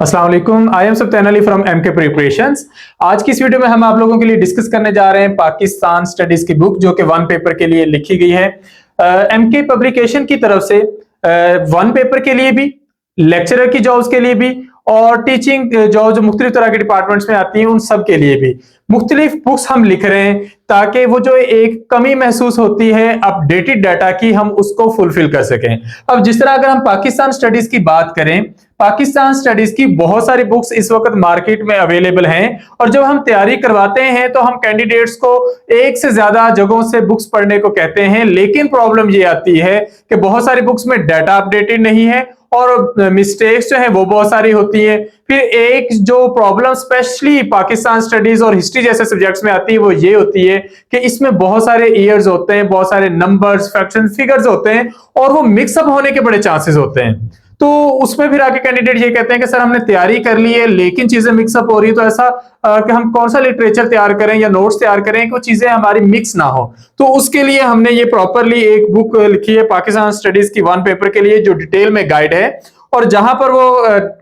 अस्सलाम वालेकुम, I am Sabtan Ali from MK preparations. आज की इस वीडियो में हम आप लोगों के लिए डिस्कस करने जा रहे हैं पाकिस्तान स्टडीज की बुक, जो कि वन पेपर के लिए लिखी गई है एमके पब्लिकेशन की तरफ से। वन पेपर के लिए भी, लेक्चरर की जॉब्स के लिए भी और टीचिंग जॉब जो मुख्तलिफ तरह के डिपार्टमेंट्स में आती हैं उन सब के लिए भी मुख्तलिफ बुक्स हम लिख रहे हैं, ताकि वो जो एक कमी महसूस होती है अपडेटेड डाटा की, हम उसको फुलफिल कर सकें। अब जिस तरह अगर हम पाकिस्तान स्टडीज की बात करें, पाकिस्तान स्टडीज की बहुत सारी बुक्स इस वक्त मार्केट में अवेलेबल हैं, और जब हम तैयारी करवाते हैं तो हम कैंडिडेट्स को एक से ज्यादा जगहों से बुक्स पढ़ने को कहते हैं, लेकिन प्रॉब्लम ये आती है कि बहुत सारी बुक्स में डाटा अपडेटेड नहीं है और मिस्टेक्स जो है वो बहुत सारी होती है। फिर एक जो प्रॉब्लम स्पेशली पाकिस्तान स्टडीज और हिस्ट्री जैसे सब्जेक्ट्स में आती है वो ये होती है कि इसमें बहुत सारे ईयर्स होते हैं, बहुत सारे नंबर्स, फ्रैक्शन, फिगर्स होते हैं और वो मिक्सअप होने के बड़े चांसेस होते हैं। तो उसमें फिर आके कैंडिडेट ये कहते हैं कि सर हमने तैयारी कर ली है लेकिन चीजें मिक्सअप हो रही है, तो ऐसा कि हम कौन सा लिटरेचर तैयार करें या नोट्स तैयार करें कि वो चीजें हमारी मिक्स ना हो। तो उसके लिए हमने ये प्रॉपरली एक बुक लिखी है पाकिस्तान स्टडीज की वन पेपर के लिए, जो डिटेल में गाइड है, और जहां पर वो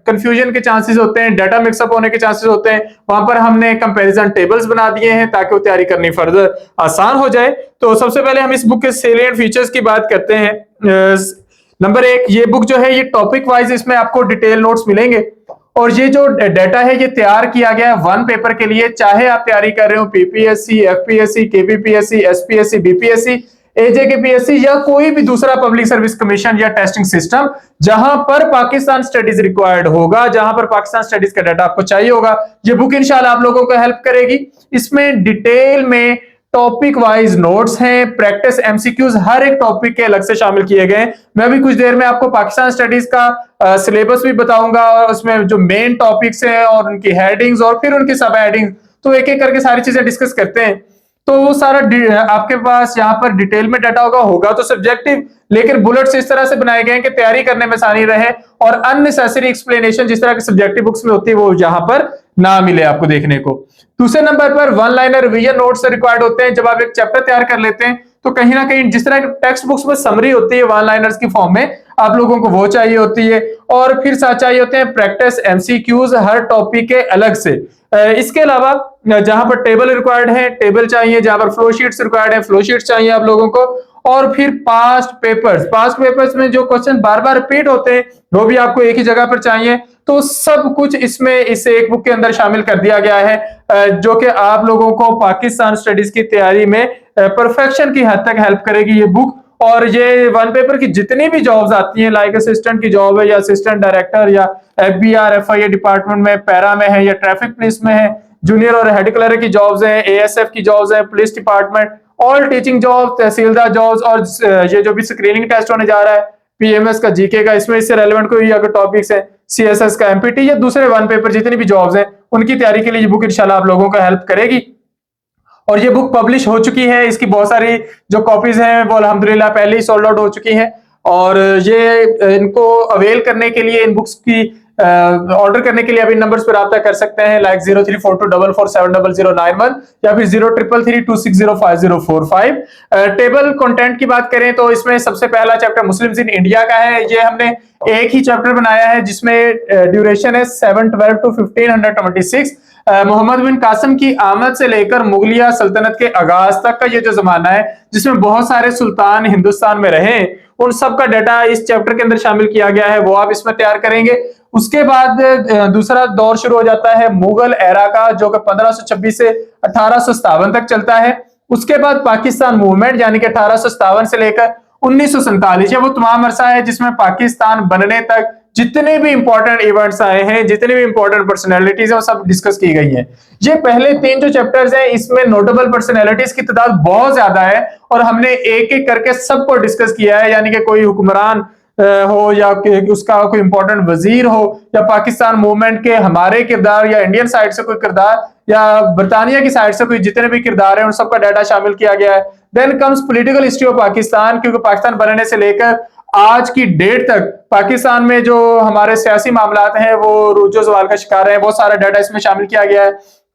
कंफ्यूजन के चांसेस होते हैं, डाटा मिक्सअप होने के चांसेस होते हैं, वहां पर हमने कंपैरिजन टेबल्स बना दिए हैं ताकि वो तैयारी करनी फर्दर आसान हो जाए। तो सबसे पहले हम इस बुक के सेलिएंट फीचर्स की बात करते हैं। नंबर एक, ये बुक जो है ये टॉपिक वाइज इसमें आपको डिटेल नोट्स मिलेंगे, और ये जो डाटा है ये तैयार किया गया है वन पेपर के लिए, चाहे आप तैयारी कर रहे हो पीपीएससी, एफपीएससी, केवीपीएससी, एसपीएससी, बीपीएससी, एजेकेपीएससी या कोई भी दूसरा पब्लिक सर्विस कमीशन या टेस्टिंग सिस्टम, जहां पर पाकिस्तान स्टडीज रिक्वायर्ड होगा, जहां पर पाकिस्तान स्टडीज का डाटा आपको चाहिए होगा, ये बुक इंशाल्लाह आप लोगों को हेल्प करेगी। इसमें डिटेल में टॉपिक वाइज नोट्स हैं, प्रैक्टिस एमसीक्यूज हर एक टॉपिक के अलग से शामिल किए गए हैं। मैं भी कुछ देर में आपको पाकिस्तान स्टडीज का सिलेबस भी बताऊंगा, और उसमें जो मेन टॉपिक्स हैं और उनकी हेडिंग्स और फिर उनकी सब हेडिंग्स, तो एक एक करके सारी चीजें डिस्कस करते हैं। तो वो सारा आपके पास यहाँ पर डिटेल में डाटा होगा तो सब्जेक्टिव, लेकिन बुलेट्स इस तरह से बनाए गए हैं कि तैयारी करने में आसानी रहे, और अननेसेसरी एक्सप्लेनेशन जिस तरह की सब्जेक्टिव बुक्स में होती है वो यहाँ पर ना मिले आपको देखने को। दूसरे नंबर पर one liner revision notes required होते हैं। जब आप एक चैप्टर तैयार कर लेते हैं तो कहीं ना कहीं जिस तरह की टेक्स्ट बुक्स में समरी होती है वन लाइनर्स की फॉर्म में, आप लोगों को वो चाहिए होती है, और फिर साथ चाहिए होते हैं प्रैक्टिस एमसीक्यूज हर टॉपिक के अलग से। इसके अलावा जहां पर टेबल रिक्वायर्ड है टेबल चाहिए, जहां पर फ्लो शीट्स रिक्वायर्ड है फ्लो शीट्स चाहिए आप लोगों को, और फिर पास्ट पेपर्स में जो क्वेश्चन बार बार रिपीट होते हैं वो भी आपको एक ही जगह पर चाहिए। तो सब कुछ इसमें इस एक बुक के अंदर शामिल कर दिया गया है, जो कि आप लोगों को पाकिस्तान स्टडीज की तैयारी में परफेक्शन की हद तक हेल्प करेगी ये बुक। और ये वन पेपर की जितनी भी जॉब्स आती हैं, लाइक असिस्टेंट की जॉब है या असिस्टेंट डायरेक्टर या एफबीआर एफआईए डिपार्टमेंट में, पैरा में है या ट्रैफिक पुलिस में है, जूनियर और हेड क्लर्क की जॉब्स हैं, एएसएफ की जॉब्स हैं, police department, all teaching job, tehsildar jobs, और ये जो भी स्क्रीनिंग टेस्ट होने जा रहा है पीएमएस का, जीके का, इसमें इससे रेलेवेंट कोई अगर टॉपिक्स है, सीएसएस का, एमपीटी या दूसरे वन पेपर जितनी भी जॉब्स हैं उनकी तैयारी के लिए ये बुक इंशाल्लाह आप लोगों को हेल्प करेगी। और ये बुक पब्लिश हो चुकी है, इसकी बहुत सारी जो कॉपीज हैं वो अल्हम्दुलिल्लाह पहले ही सोल्ड आउट हो चुकी हैं, और ये इनको अवेल करने के लिए, इन बुक्स की ऑर्डर करने के लिए अभी नंबर्स पर रब्ता कर सकते हैं, लाइक 0342470091 या फिर 0333260504 टेबल कंटेंट की बात करें तो इसमें सबसे पहला चैप्टर मुस्लिम्स इन इंडिया का है। ये हमने एक ही चैप्टर बनाया है जिसमें ड्यूरेशन है 712 to 1526। मोहम्मद बिन कासिम की आमद से लेकर मुगलिया सल्तनत के आगाज तक का ये जो जमाना है जिसमें बहुत सारे सुल्तान हिंदुस्तान में रहे, उन सब का डाटा इस चैप्टर के अंदर शामिल किया गया है, वो आप इसमें तैयार करेंगे। उसके बाद दूसरा दौर शुरू हो जाता है मुगल एरा का, जो कि 1526 से 1857 तक चलता है। उसके बाद पाकिस्तान मूवमेंट यानी कि 1857 से लेकर 1947, वो तमाम अरसा है जिसमें पाकिस्तान बनने तक जितने भी इंपॉर्टेंट इवेंट्स आए हैं, जितने भी इंपॉर्टेंट पर्सनैलिटीज हैं, वो सब डिस्कस की गई हैं। ये पहले 3 जो चैप्टर्स हैं इसमें नोटेबल पर्सनैलिटीज की तादाद बहुत ज्यादा है, और हमने एक एक करके सबको डिस्कस किया है, यानी कि कोई हुक्मरान हो या उसका कोई इंपॉर्टेंट वजीर हो, या पाकिस्तान मूवमेंट के हमारे किरदार, या इंडियन साइड से कोई किरदार, या बरतानिया की साइड से कोई जितने भी किरदार हैं उन सबका डाटा शामिल किया गया है। Then comes political history of Pakistan, क्योंकि पाकिस्तान बनने से लेकर आज की डेट तक पाकिस्तान में जो हमारे सियासी मामलात हैं वो रूजो सवाल का शिकार है, वो सारा डाटा इसमें शामिल किया गया है।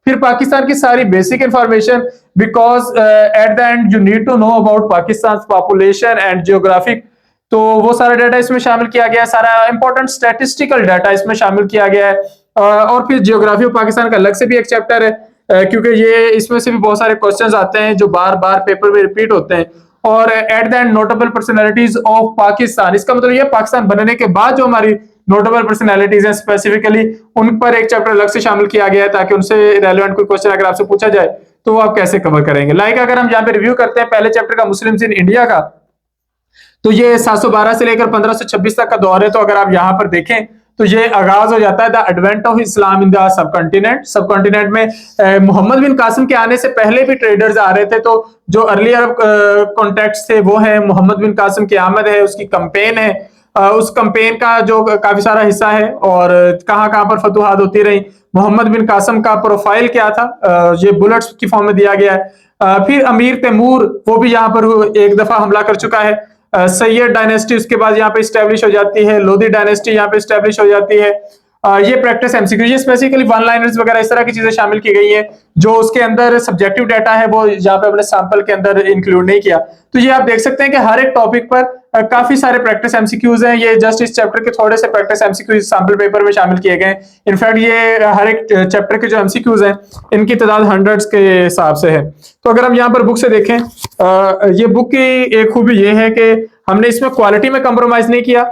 फिर पाकिस्तान की सारी basic information, because at the end you need to know about Pakistan population and geographic, तो वो सारा डाटा इसमें शामिल किया गया है, सारा इंपॉर्टेंट स्टैटिस्टिकल डाटा इसमें शामिल किया गया है। और फिर जियोग्राफी ऑफ पाकिस्तान का अलग से भी एक चैप्टर है, क्योंकि ये इसमें से भी बहुत सारे क्वेश्चंस आते हैं जो बार बार पेपर में रिपीट होते हैं। और eight the and notable personalities of Pakistan, इसका मतलब ये पाकिस्तान बनने के बाद जो हमारी नोटेबल पर्सनैलिटीज हैं स्पेसिफिकली उन पर एक चैप्टर अलग से शामिल किया गया है, ताकि उनसे रेलेवेंट कोई क्वेश्चन अगर आपसे पूछा जाए तो वो आप कैसे कवर करेंगे। लाइक अगर हम यहाँ पे रिव्यू करते हैं पहले चैप्टर का मुस्लिम्स इन इंडिया का, तो ये 712 से लेकर 1526 तक का दौर है। तो अगर आप यहाँ पर देखें तो ये आगाज हो जाता है the advent of Islam in the sub continent में मोहम्मद बिन कासिम के आने से पहले भी ट्रेडर्स आ रहे थे। तो जो अर्ली अरब कॉन्टेक्ट्स थे वो है मोहम्मद बिन कासिम की आमद है, उसकी कंपेन है, उस कंपेन का जो काफी सारा हिस्सा है और कहाँ कहाँ पर फतुहात होती रही। मोहम्मद बिन कासिम का प्रोफाइल क्या था, ये बुलेट्स की फॉर्म में दिया गया है। फिर अमीर तैमूर वो भी यहाँ पर एक दफा हमला कर चुका है। सैयद डायनेस्टी उसके बाद यहाँ पे स्टैब्लिश हो जाती है, लोधी डायनेस्टी यहाँ पे स्टैब्लिश हो जाती है। ये प्रैक्टिस एमसीक्यू, ये स्पेसिफिकली वन लाइनर्स वगैरह इस तरह की चीजें शामिल की गई हैं जो उसके अंदर सब्जेक्टिव डाटा है वो यहाँ पे अपने सैंपल के अंदर इंक्लूड नहीं किया। तो ये आप देख सकते हैं कि हर एक टॉपिक पर काफी सारे प्रैक्टिस एमसीक्यूज हैं। ये जस्ट इस चैप्टर के थोड़े से प्रैक्टिस एमसीक्यूज सैंपल पेपर में शामिल किए गए। इनफैक्ट ये हर एक चैप्टर के जो एमसीक्यूज हैं इनकी तादाद हंड्रेड्स के हिसाब से है। तो अगर हम यहाँ पर बुक से देखें, ये बुक की एक खूबी ये है कि हमने इसमें क्वालिटी में कंप्रोमाइज नहीं किया।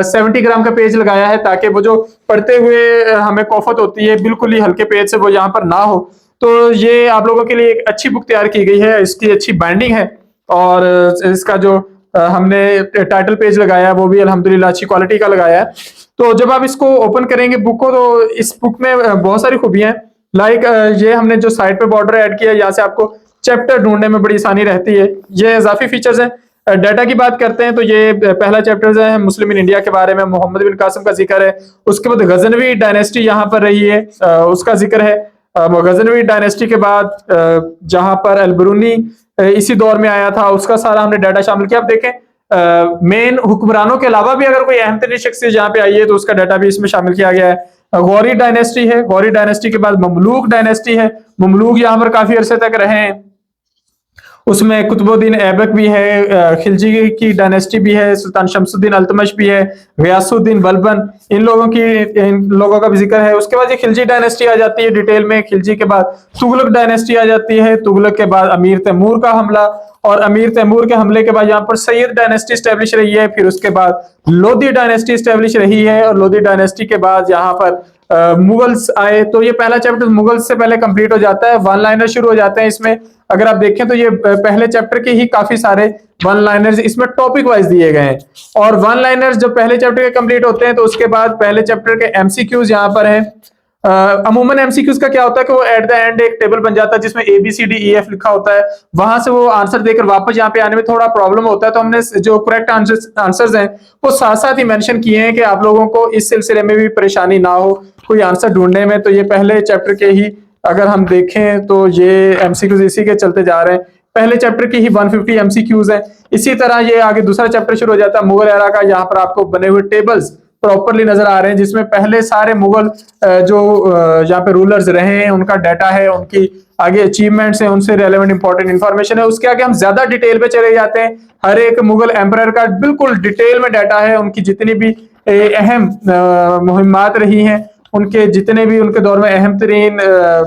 70 ग्राम का पेज लगाया है ताकि वो जो पढ़ते हुए हमें कौफत होती है बिल्कुल ही हल्के पेज से वो यहाँ पर ना हो। तो ये आप लोगों के लिए एक अच्छी बुक तैयार की गई है, इसकी अच्छी बाइंडिंग है और इसका जो हमने टाइटल पेज लगाया है वो भी अल्हम्दुलिल्लाह अच्छी क्वालिटी का लगाया है। तो जब आप इसको ओपन करेंगे बुक को तो इस बुक में बहुत सारी खूबियां हैं। लाइक ये हमने जो साइड पे बॉर्डर ऐड किया है, यहाँ से आपको चैप्टर ढूंढने में बड़ी आसानी रहती है। ये इजाफी फीचर्स हैं। डाटा की बात करते हैं तो ये पहला चैप्टर है मुस्लिम इन इंडिया के बारे में, मोहम्मद बिन कासिम का जिक्र है। उसके बाद गजनवी डायनेस्टी यहाँ पर रही है, उसका जिक्र है। गजनवी डायनेस्टी के बाद जहां पर अलबरूनी इसी दौर में आया था, उसका सारा हमने डाटा शामिल किया। आप देखें मेन हुक्मरानों के अलावा भी अगर कोई अहम तरीन शख्सियत जहाँ पे आई है तो उसका डाटा भी इसमें शामिल किया गया है। गौरी डायनेस्टी है, गौरी डायनेस्टी के बाद ममलूक डायनेस्टी है। ममलूक यहाँ पर काफी अरसे तक रहे हैं, उसमें कुतुबुद्दीन ऐबक भी है, खिलजी की डायनेस्टी भी है, सुल्तान शमसुद्दीन अल्तमश भी है, गयासुद्दीन बलबन, इन लोगों का भी जिक्र है। उसके बाद ये खिलजी डायनेस्टी आ जाती है डिटेल में। खिलजी के बाद तुगलक डायनेस्टी आ जाती है, तुगलक के बाद अमीर तैमूर का हमला, और अमीर तैमूर के हमले के बाद यहाँ पर सैयद डायनेस्टी स्टैब्लिश रही है। फिर उसके बाद लोधी डायनेस्टी स्टैब्लिश रही है, और लोधी डायनेस्टी के बाद यहाँ पर मुगल्स आए। तो ये पहला चैप्टर मुगल्स से पहले कंप्लीट हो जाता है, वन लाइनर शुरू हो जाते हैं इसमें। अगर आप देखें तो ये पहले चैप्टर के ही काफी सारे वन लाइनर्स इसमें टॉपिक वाइज दिए गए हैं। और वन लाइनर्स जब पहले चैप्टर के कंप्लीट होते हैं तो उसके बाद पहले चैप्टर के एमसीक्यूज यहाँ पर हैं। अमूमन एमसीक्यूज का क्या होता है कि वो एट द एंड एक टेबल बन जाता है जिसमें ABCDEF लिखा होता है, वहां से वो आंसर देकर वापस यहाँ पे आने में थोड़ा प्रॉब्लम होता है। तो हमने जो करेक्ट आंसर्स हैं वो साथ साथ ही मेंशन किए हैं कि आप लोगों को इस सिलसिले में भी परेशानी ना हो कोई आंसर ढूंढने में। तो ये पहले चैप्टर के ही अगर हम देखें तो ये एमसीक्यूज इसी के चलते जा रहे हैं। पहले चैप्टर की ही 150 एमसीक्यूज है। इसी तरह ये आगे दूसरा चैप्टर शुरू हो जाता है मुगल एरा का। यहाँ पर आपको बने हुए टेबल्स प्रॉपरली नजर आ रहे हैं जिसमें पहले सारे मुगल जो यहाँ पे रूलर्स रहे हैं उनका डाटा है, उनकी आगे अचीवमेंट्स हैं, उनसे रेलेवेंट इंपॉर्टेंट इंफॉर्मेशन है। उसके आगे हम ज्यादा डिटेल पे चले जाते हैं। हर एक मुगल एम्परर का बिल्कुल डिटेल में डाटा है, उनकी जितनी भी अहम मुहिम्मात रही हैं, उनके जितने भी उनके दौर में अहम तरीन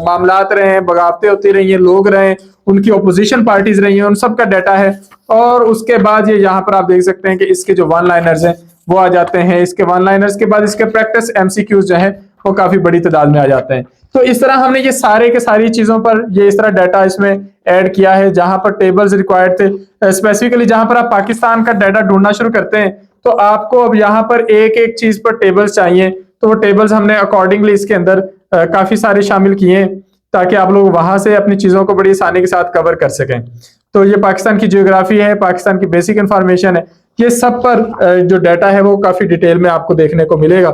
मामलात रहे हैं, बगावतें होती रही हैं, लोग रहे, उनकी ओपोजिशन पार्टीज रही हैं, उन सब का डाटा है। और उसके बाद ये यहाँ पर आप देख सकते हैं कि इसके जो वन लाइनर्स हैं वो आ जाते हैं। इसके वन लाइनर्स के बाद इसके प्रैक्टिस एमसीक्यूज जो है वो काफी बड़ी तादाद में आ जाते हैं। तो इस तरह हमने ये सारे के सारी चीजों पर ये इस तरह डाटा इसमें ऐड किया है। जहां पर टेबल्स रिक्वायर्ड थे, स्पेसिफिकली जहां पर आप पाकिस्तान का डाटा ढूंढना शुरू करते हैं तो आपको अब यहाँ पर एक एक चीज पर टेबल्स चाहिए। तो वो टेबल्स हमने अकॉर्डिंगली इसके अंदर काफी सारे शामिल किए हैं ताकि आप लोग वहां से अपनी चीजों को बड़ी आसानी के साथ कवर कर सकें। तो ये पाकिस्तान की जियोग्राफी है, पाकिस्तान की बेसिक इंफॉर्मेशन है, ये सब पर जो डाटा है वो काफी डिटेल में आपको देखने को मिलेगा।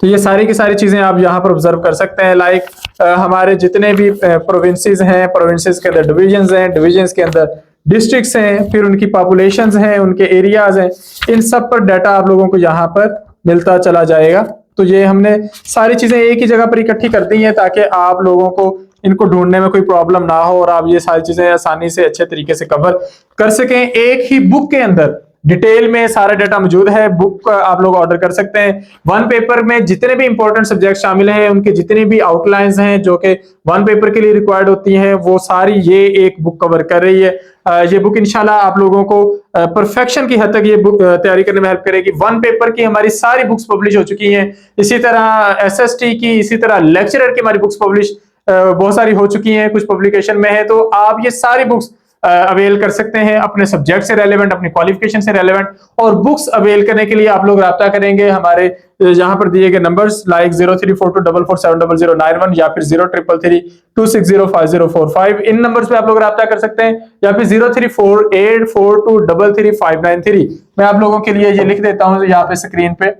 तो ये सारी की सारी चीजें आप यहाँ पर ऑब्जर्व कर सकते हैं। लाइक हमारे जितने भी प्रोविंसेस हैं, प्रोविंसेस के अंदर डिविजन्स हैं, डिविजन्स के अंदर डिस्ट्रिक्ट्स हैं, फिर उनकी पॉपुलेशंस हैं, उनके एरियाज हैं, इन सब पर डाटा आप लोगों को यहाँ पर मिलता चला जाएगा। तो ये हमने सारी चीजें एक ही जगह पर इकट्ठी कर दी हैं ताकि आप लोगों को इनको ढूंढने में कोई प्रॉब्लम ना हो और आप ये सारी चीजें आसानी से अच्छे तरीके से कवर कर सकें। एक ही बुक के अंदर डिटेल में सारा डाटा मौजूद है। बुक आप लोग ऑर्डर कर सकते हैं। वन पेपर में जितने भी इंपॉर्टेंट सब्जेक्ट शामिल हैं, उनके जितनी भी आउटलाइंस हैं जो कि वन पेपर के लिए रिक्वायर्ड होती हैं, वो सारी ये एक बुक कवर कर रही है। ये बुक इंशाल्लाह आप लोगों को परफेक्शन की हद तक ये बुक तैयारी करने में हेल्प करेगी। वन पेपर की हमारी सारी बुक्स पब्लिश हो चुकी हैं। इसी तरह एसएसटी की, इसी तरह लेक्चरर की हमारी बुक्स पब्लिश बहुत सारी हो चुकी हैं, कुछ पब्लिकेशन में है। तो आप ये सारी बुक्स अवेल कर सकते हैं अपने सब्जेक्ट से रेलेवेंट, अपनी क्वालिफिकेशन से रेलेवेंट। और बुक्स अवेल करने के लिए आप लोग राब्ता करेंगे हमारे यहाँ पर दिए गए नंबर्स लाइक 0342447091 या फिर 0333260545। इन नंबर्स पे आप लोग राब्ता कर सकते हैं, या फिर 034842333593। मैं आप लोगों के लिए ये लिख देता हूँ यहाँ पे स्क्रीन पे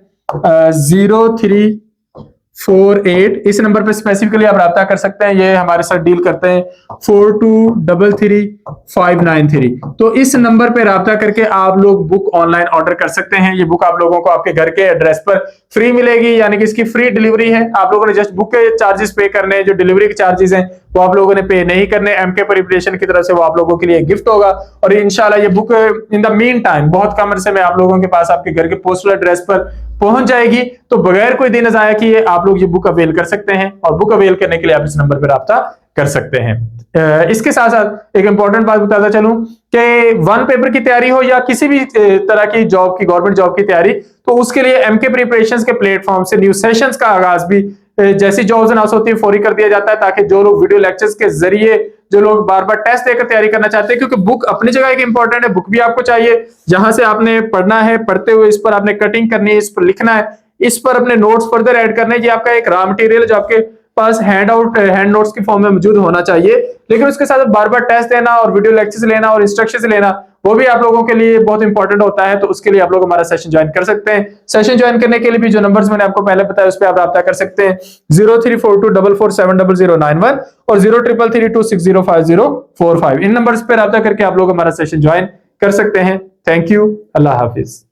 0348, इस नंबर पे स्पेसिफिकली आप राब्ता कर सकते हैं। ये हमारे साथ डील करते हैं 42333593। तो इस नंबर पे राब्ता करके आप लोग बुक ऑनलाइन ऑर्डर कर सकते हैं। ये बुक आप लोगों को आपके घर के एड्रेस पर फ्री मिलेगी, यानी कि इसकी फ्री डिलीवरी है। आप लोगों ने जस्ट बुक के चार्जेस पे करने हैं, जो डिलीवरी के चार्जेस हैं वो आप लोगों ने पे नहीं करने। एमके प्रिपरेशन की तरफ से वो आप लोगों के लिए गिफ्ट होगा। और इंशाल्लाह ये book in the mean time बहुत कम अरसे में आप लोगों के पास आपके घर के पोस्टल एड्रेस पर पहुंच जाएगी। तो बगैर कोई दिन ज़ाया किए आप लोग ये बुक अवेल कर सकते हैं, और बुक अवेल करने के लिए आप इस नंबर पर राब्ता कर सकते हैं। इसके साथ साथ एक इंपॉर्टेंट बात बताता चलूं कि वन पेपर की तैयारी हो या किसी भी तरह की जॉब की, गवर्नमेंट जॉब की तैयारी, तो उसके लिए एमके प्रिपरेशंस के प्लेटफॉर्म से न्यू सेशंस का आगाज भी जैसी जॉब्स अनाउंस होती है फौरी कर दिया जाता है, ताकि जो लोग वीडियो लेक्चर्स के जरिए, जो लोग बार बार टेस्ट देकर तैयारी करना चाहते हैं, क्योंकि बुक अपनी जगह एक इंपॉर्टेंट है, बुक भी आपको चाहिए जहां से आपने पढ़ना है, पढ़ते हुए इस पर आपने कटिंग करनी है, इस पर लिखना है, इस पर अपने नोट्स फर्दर ऐड करने हैं। ये आपका एक रॉ मटेरियल जो आपके पास हैंड नोट्स की फॉर्म में मौजूद होना चाहिए। लेकिन उसके साथ बार बार टेस्ट देना और वीडियो लेक्चर्स लेना और इंस्ट्रक्शंस लेना, वो भी आप लोगों के लिए बहुत इंपॉर्टेंट होता है। तो उसके लिए आप लोग हमारा सेशन ज्वाइन कर सकते हैं। सेशन ज्वाइन करने के लिए भी जो नंबर्स मैंने आपको पहले बताया उस पर आप राब्ता कर सकते हैं 0342447091 और 0333260545। इन नंबर्स पर राब्ता करके आप लोग हमारा सेशन ज्वाइन कर सकते हैं। Thank you, Allah Hafiz.